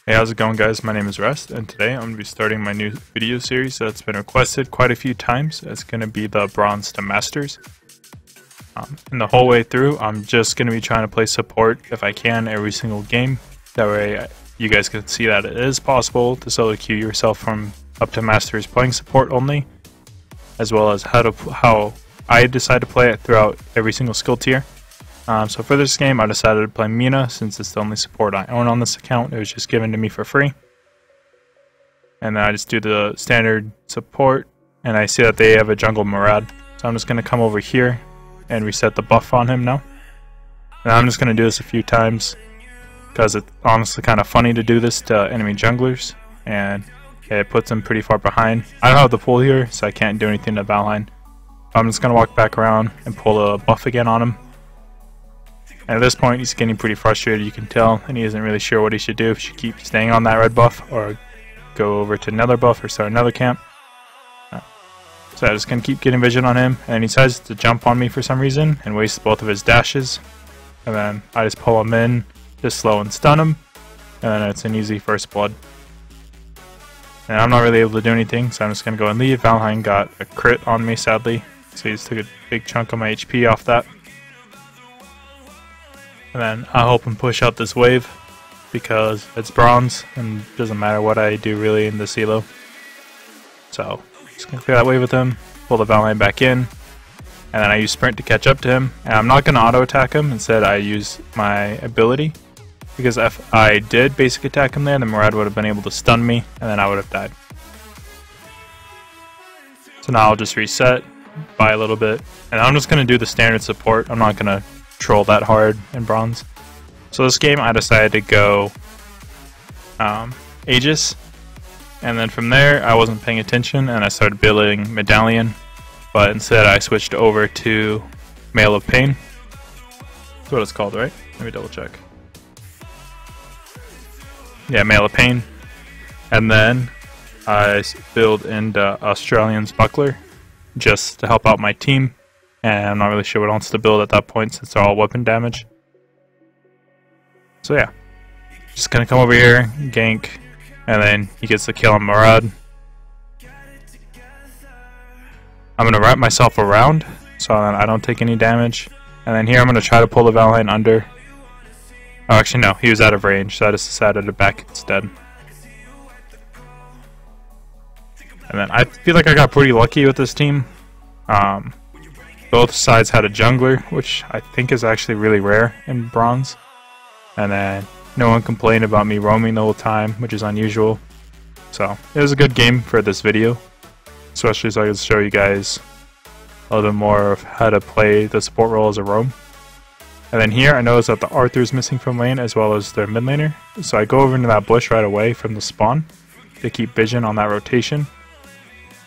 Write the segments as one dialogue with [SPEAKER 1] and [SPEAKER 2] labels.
[SPEAKER 1] Hey, how's it going, guys? My name is Rest, and today I'm going to be starting my new video series that's been requested quite a few times. It's going to be the Bronze to Masters. And the whole way through, I'm just going to be trying to play support if I can every single game. That way you guys can see that it is possible to solo queue yourself from up to Masters playing support only, as well as how I decide to play it throughout every single skill tier. So for this game, I decided to play Mina since it's the only support I own on this account. It was just given to me for free. And then I just do the standard support, and I see that they have a jungle Murad. So I'm just going to come over here and reset the buff on him now. And I'm just going to do this a few times because it's honestly kind of funny to do this to enemy junglers, and it puts them pretty far behind. I don't have the pull here, so I can't do anything to Valheim. I'm just going to walk back around and pull a buff again on him. And at this point, he's getting pretty frustrated, you can tell, and he isn't really sure what he should do. If he should keep staying on that red buff, or go over to another buff, or start another camp. So I'm just going to keep getting vision on him, and he decides to jump on me for some reason, and waste both of his dashes. And then I just pull him in, just slow and stun him, and then it's an easy first blood. And I'm not really able to do anything, so I'm just going to go and leave. Valheim got a crit on me, sadly, so he just took a big chunk of my HP off that. And then I hope and push out this wave because it's bronze and it doesn't matter what I do really in this elo. So just gonna clear that wave with him, pull the Valheim back in, and then I use sprint to catch up to him. And I'm not gonna auto attack him, instead I use my ability, because if I did basic attack him there, the Murad would have been able to stun me and then I would have died. So now I'll just reset by a little bit, and I'm just gonna do the standard support. I'm not gonna troll that hard in bronze. So this game I decided to go Aegis, and then from there I wasn't paying attention and I started building Medallion, but instead I switched over to Mail of Pain. That's what it's called, right? Let me double check. Yeah, Mail of Pain. And then I build into Australian's Buckler just to help out my team. And I'm not really sure what else to build at that point since they're all weapon damage. So yeah, just gonna come over here, gank, and then he gets the kill on Murad. I'm gonna wrap myself around so that I don't take any damage. And then here I'm gonna try to pull the Valheim under. Oh, actually no, he was out of range, so I just decided to back instead. And then I feel like I got pretty lucky with this team. Both sides had a jungler, which I think is actually really rare in bronze. And then no one complained about me roaming the whole time, which is unusual. So it was a good game for this video, especially so I could show you guys a little bit more of how to play the support role as a roam. And then here I noticed that the Arthur is missing from lane as well as their mid laner. So I go over into that bush right away from the spawn to keep vision on that rotation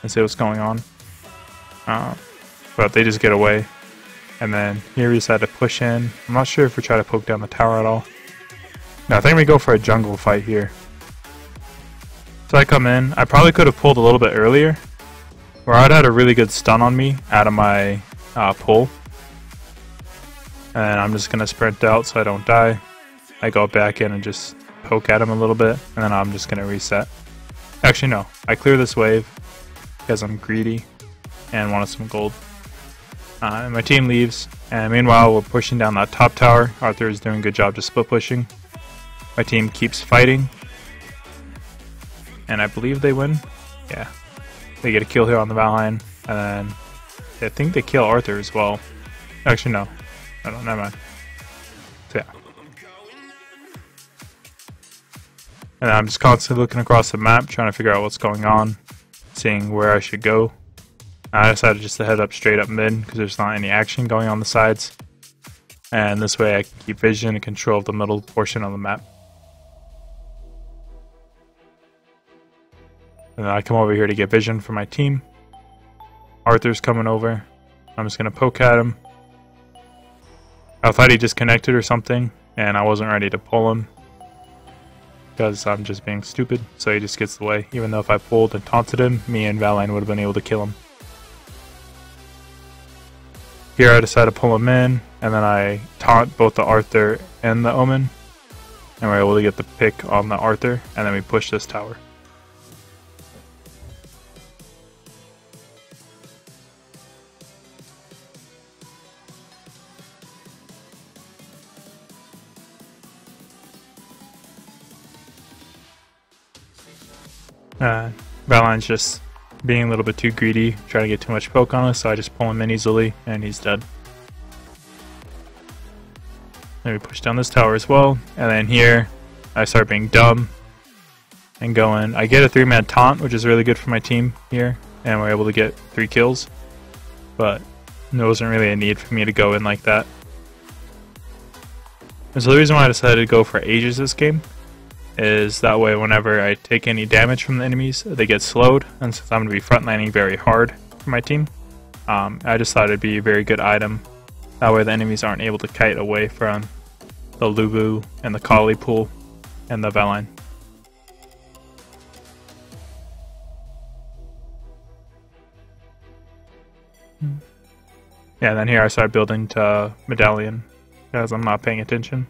[SPEAKER 1] and see what's going on. But they just get away. And then here we decide to push in. I'm not sure if we try to poke down the tower at all. No, I think we go for a jungle fight here. So I come in. I probably could have pulled a little bit earlier, where I'd had a really good stun on me out of my pull. And I'm just going to sprint out so I don't die. I go back in and just poke at him a little bit, and then I'm just going to reset. Actually no, I clear this wave because I'm greedy and wanted some gold. And my team leaves, and meanwhile we're pushing down that top tower. Arthur is doing a good job just split pushing. My team keeps fighting, and I believe they win. Yeah, they get a kill here on the Valheim, and then I think they kill Arthur as well. Actually no, I don't, never mind. So yeah. And I'm just constantly looking across the map, trying to figure out what's going on, seeing where I should go. I decided just to head up straight up mid because there's not any action going on the sides, and this way I can keep vision and control of the middle portion of the map. And then I come over here to get vision for my team. Arthur's coming over. I'm just going to poke at him. I thought he disconnected or something, and I wasn't ready to pull him because I'm just being stupid, so he just gets away. Even though if I pulled and taunted him, me and Valheim would have been able to kill him. Here I decide to pull him in, and then I taunt both the Arthur and the Omen. and we're able to get the pick on the Arthur, and then we push this tower. Valor's just being a little bit too greedy, trying to get too much poke on us, so I just pull him in easily, and he's dead. Then we push down this tower as well, and then here I start being dumb and going. I get a 3-man taunt, which is really good for my team here, and we're able to get 3 kills, but there wasn't really a need for me to go in like that. And so the reason why I decided to go for Aegis this game is that way whenever I take any damage from the enemies, they get slowed, and since I'm going to be frontlining very hard for my team, I just thought it'd be a very good item. That way the enemies aren't able to kite away from the Lubu and the Kali pool and the Valor. Yeah, then here I start building to Medallion because I'm not paying attention.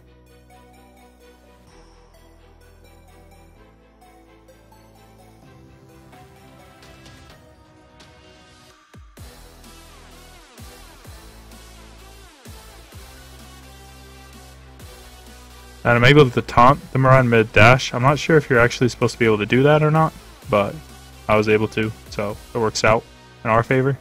[SPEAKER 1] And I'm able to taunt them around mid-dash. I'm not sure if you're actually supposed to be able to do that or not, but I was able to, so it works out in our favor.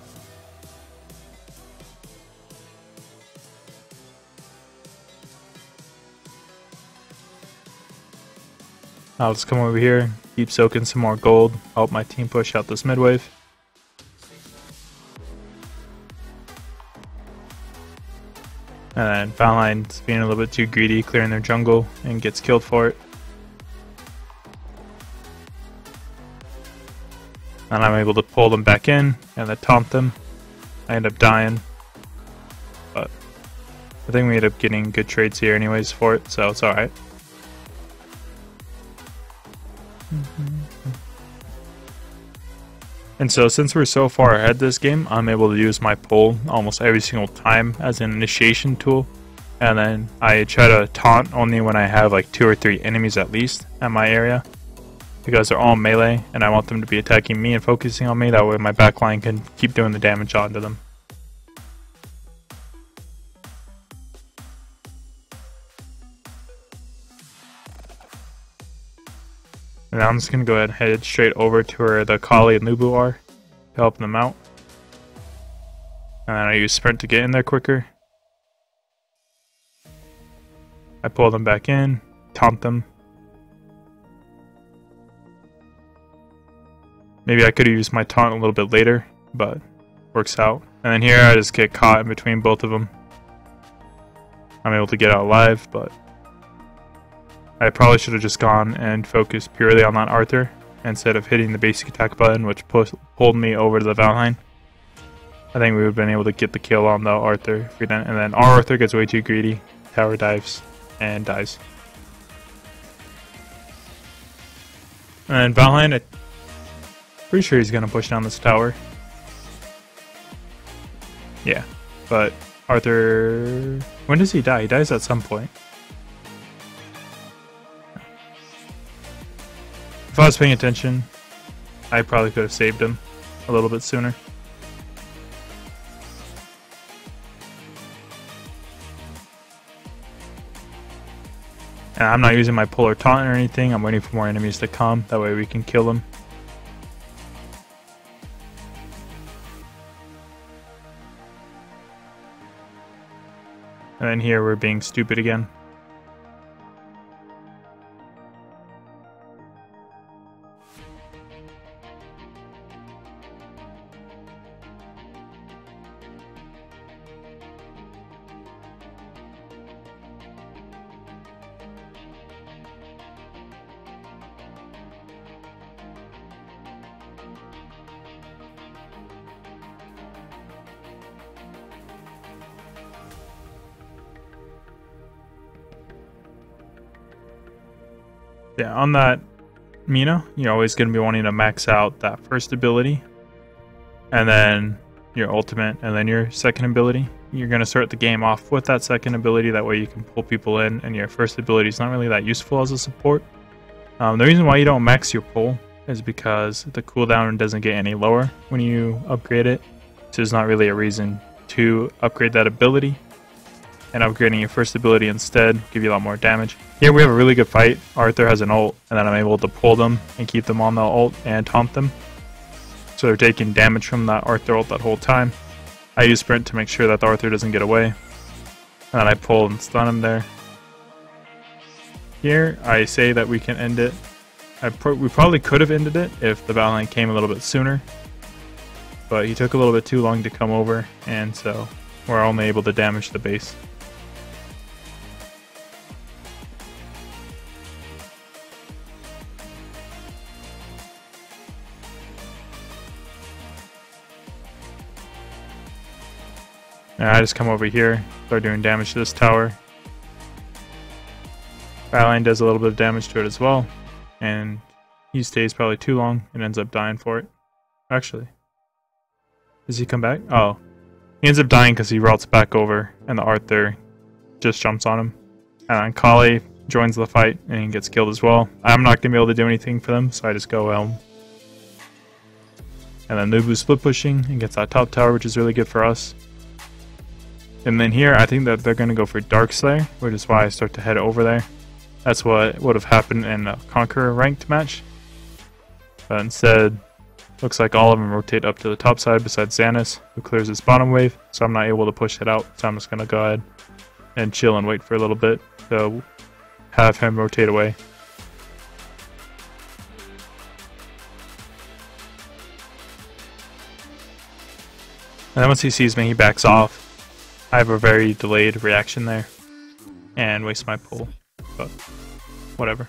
[SPEAKER 1] I'll just come over here, keep soaking some more gold, help my team push out this mid-wave. And then Frontline's being a little bit too greedy, clearing their jungle, and gets killed for it. And I'm able to pull them back in, and then taunt them. I end up dying. But I think we end up getting good trades here anyways for it, so it's alright. And so since we're so far ahead this game, I'm able to use my pull almost every single time as an initiation tool. And then I try to taunt only when I have like 2 or 3 enemies at least at my area, because they're all melee and I want them to be attacking me and focusing on me. That way my backline can keep doing the damage onto them. And I'm just going to go ahead and head straight over to where the Kali and Lubu are to help them out. And then I use sprint to get in there quicker. I pull them back in, taunt them. Maybe I could have used my taunt a little bit later, but works out. And then here I just get caught in between both of them. I'm able to get out alive, but I probably should have just gone and focused purely on that Arthur instead of hitting the basic attack button, which pulled me over to the Valheim. I think we would have been able to get the kill on the Arthur if we didn't. And then our Arthur gets way too greedy, tower dives, and dies. And Valheim, I'm pretty sure he's going to push down this tower. Yeah, but Arthur... When does he die? He dies at some point. If I was paying attention, I probably could have saved him a little bit sooner. And I'm not using my pull or taunt or anything. I'm waiting for more enemies to come. That way we can kill them. And then here we're being stupid again. Yeah, on that Mina, you're always going to be wanting to max out that first ability, and then your ultimate, and then your second ability. you're going to start the game off with that second ability. That way you can pull people in, and your first ability is not really that useful as a support. The reason why you don't max your pull is because the cooldown doesn't get any lower when you upgrade it. So there's not really a reason to upgrade that ability. And upgrading your first ability instead give you a lot more damage. Here we have a really good fight. Arthur has an ult, and then I'm able to pull them and keep them on the ult and taunt them. So they're taking damage from that Arthur ult that whole time. I use sprint to make sure that the Arthur doesn't get away. And then I pull and stun him there. Here I say that we can end it. We probably could have ended it if the Valor came a little bit sooner. But he took a little bit too long to come over, and so we're only able to damage the base. And I just come over here, start doing damage to this tower. Valor does a little bit of damage to it as well, and he stays probably too long and ends up dying for it. Actually, does he come back? Oh, he ends up dying because he routes back over, and the Arthur just jumps on him. And then Kali joins the fight, and he gets killed as well. I'm not going to be able to do anything for them, so I just go Elm. And then Nubu's split pushing and gets that top tower, which is really good for us. And then here, I think that they're going to go for Darkslayer, which is why I start to head over there. That's what would have happened in a Conqueror ranked match. But instead, looks like all of them rotate up to the top side besides Xanis, who clears his bottom wave, so I'm not able to push it out. So I'm just going to go ahead and chill and wait for a little bit to have him rotate away. And then once he sees me, he backs off. I have a very delayed reaction there and waste my pull, but whatever.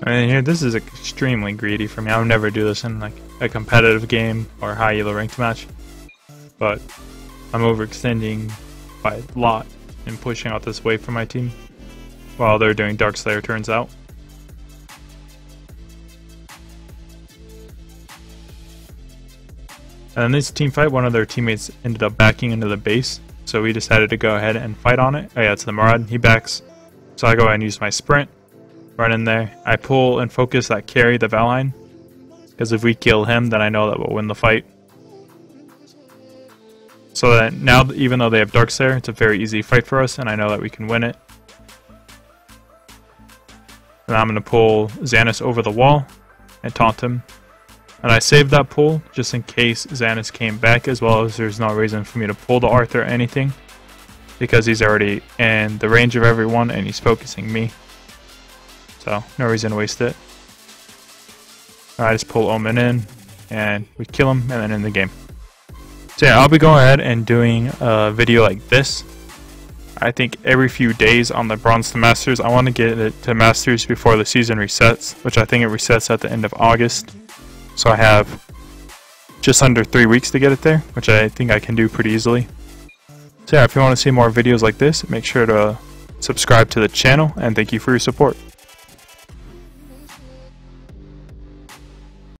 [SPEAKER 1] And here, this is extremely greedy for me. I would never do this in like a competitive game or high elo ranked match, but I'm overextending by a lot and pushing out this wave for my team while they're doing Darkslayer, turns out. And in this team fight, one of their teammates ended up backing into the base, so we decided to go ahead and fight on it. Oh yeah, it's the Murad. He backs, so I go ahead and use my sprint, run in there. I pull and focus that carry, the Valor, because if we kill him, then I know that we'll win the fight. So that now, even though they have Darkslayer, it's a very easy fight for us, and I know that we can win it. And I'm going to pull Xanis over the wall and taunt him. And I saved that pull just in case Xanis came back, as well as there's no reason for me to pull the Arthur or anything, because he's already in the range of everyone and he's focusing me. So no reason to waste it. I just pull Omen in and we kill him and then end the game. So yeah, I'll be going ahead and doing a video like this. I think every few days on the Bronze to Masters. I want to get it to Masters before the season resets, which I think it resets at the end of August. So I have just under 3 weeks to get it there, which I think I can do pretty easily. So yeah, if you want to see more videos like this, make sure to subscribe to the channel, and thank you for your support.